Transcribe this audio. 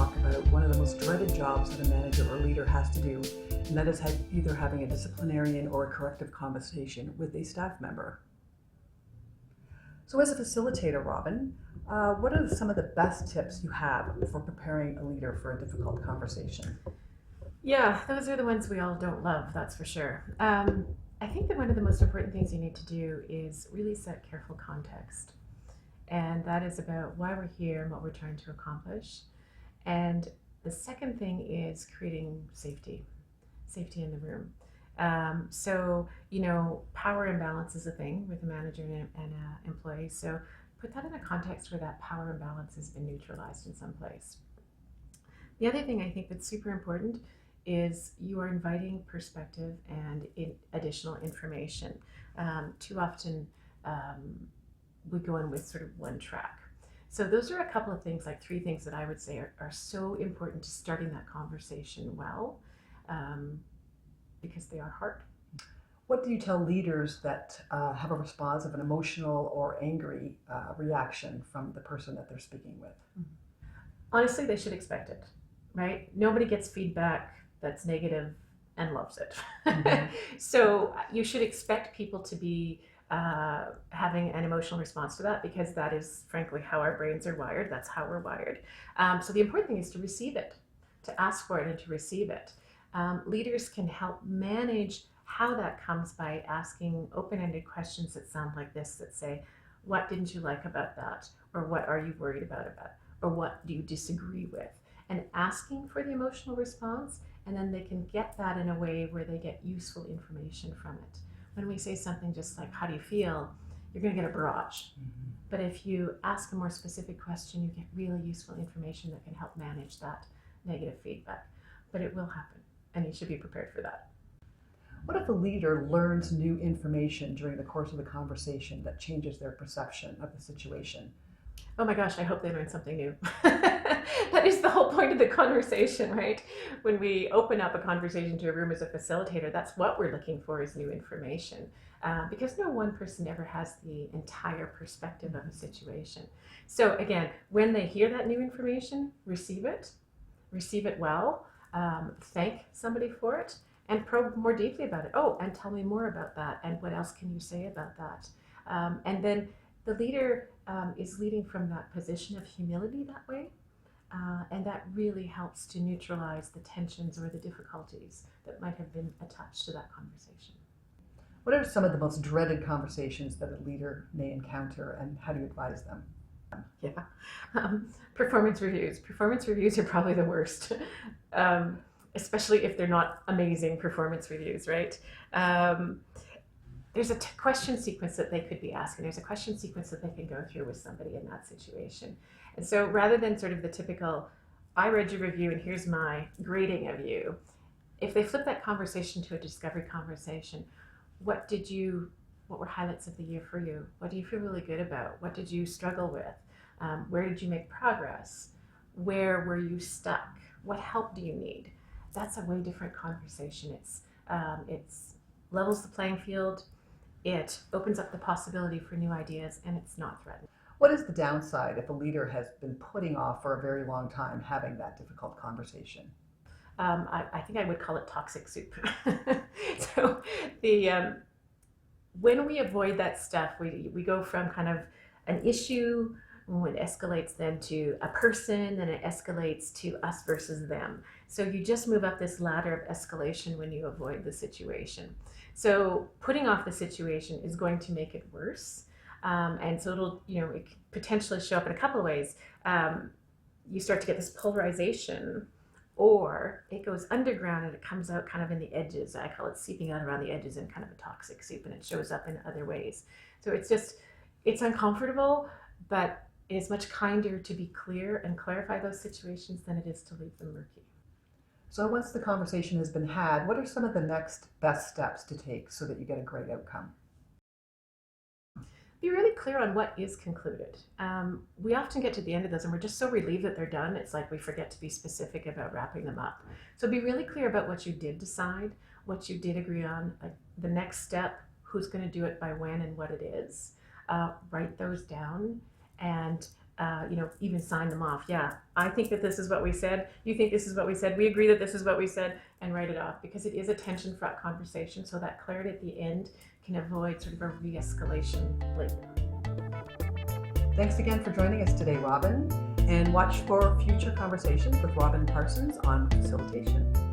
talk about one of the most dreaded jobs that a manager or leader has to do, and that is either having a disciplinarian or a corrective conversation with a staff member. So as a facilitator, Robin, what are some of the best tips you have for preparing a leader for a difficult conversation? Yeah, those are the ones we all don't love, that's for sure. I think that one of the most important things you need to do is really set careful context. And that is about why we're here and what we're trying to accomplish. And the second thing is creating safety in the room. Power imbalance is a thing with a manager and an employee. So put that in a context where that power imbalance has been neutralized in some place. The other thing I think that's super important is you are inviting perspective and additional information. Too often we go in with sort of one track. So those are a couple of things, like 3 things that I would say are so important to starting that conversation well, because they are hard. What do you tell leaders that have a response of an emotional or angry reaction from the person that they're speaking with? Honestly, they should expect it, right? Nobody gets feedback that's negative and loves it. Mm-hmm. So you should expect people to be having an emotional response to that, because that is frankly how our brains are wired. That's how we're wired. So the important thing is to receive it, to ask for it and to receive it. Leaders can help manage how that comes by asking open-ended questions that sound like this, that say, what didn't you like about that? Or what are you worried about? Or what do you disagree with? And asking for the emotional response, and then they can get that in a way where they get useful information from it. When we say something just like, how do you feel? You're going to get a barrage. Mm-hmm. But if you ask a more specific question, you get really useful information that can help manage that negative feedback. But it will happen, and you should be prepared for that. What if a leader learns new information during the course of the conversation that changes their perception of the situation? Oh my gosh, I hope they learn something new. That is the whole point of the conversation, right? When we open up a conversation to a room as a facilitator, that's what we're looking for, is new information. Because no one person ever has the entire perspective of a situation. So again, when they hear that new information, receive it well, thank somebody for it, and probe more deeply about it. Oh, and tell me more about that, and what else can you say about that? And then the leader is leading from that position of humility that way, and that really helps to neutralize the tensions or the difficulties that might have been attached to that conversation. What are some of the most dreaded conversations that a leader may encounter, and how do you advise them? Yeah, performance reviews. Performance reviews are probably the worst, especially if they're not amazing performance reviews, right? There's a question sequence that they could be asking. There's a question sequence that they can go through with somebody in that situation. And so rather than sort of the typical, I read your review and here's my grading of you, if they flip that conversation to a discovery conversation, what were highlights of the year for you? What do you feel really good about? What did you struggle with? Where did you make progress? Where were you stuck? What help do you need? That's a way different conversation. It's levels the playing field. It opens up the possibility for new ideas, and it's not threatening. What is the downside if a leader has been putting off for a very long time having that difficult conversation? I think I would call it toxic soup. So when we avoid that stuff, we go from kind of an issue, when it escalates then to a person, then it escalates to us versus them. So you just move up this ladder of escalation when you avoid the situation. So putting off the situation is going to make it worse. And so it could potentially show up in a couple of ways. You start to get this polarization, or it goes underground and it comes out kind of in the edges. I call it seeping out around the edges in kind of a toxic soup, and it shows up in other ways. So it's uncomfortable, but it is much kinder to be clear and clarify those situations than it is to leave them murky. So once the conversation has been had, what are some of the next best steps to take so that you get a great outcome? Be really clear on what is concluded. We often get to the end of those and we're just so relieved that they're done, it's like we forget to be specific about wrapping them up. So be really clear about what you did decide, what you did agree on, the next step, who's going to do it by when and what it is. Write those down and even sign them off. Yeah, I think that this is what we said. You think this is what we said. We agree that this is what we said, and write it off, because it is a tension-fraught conversation. So that clarity at the end can avoid sort of a re-escalation later. Thanks again for joining us today, Robin, and watch for future conversations with Robin Parsons on facilitation.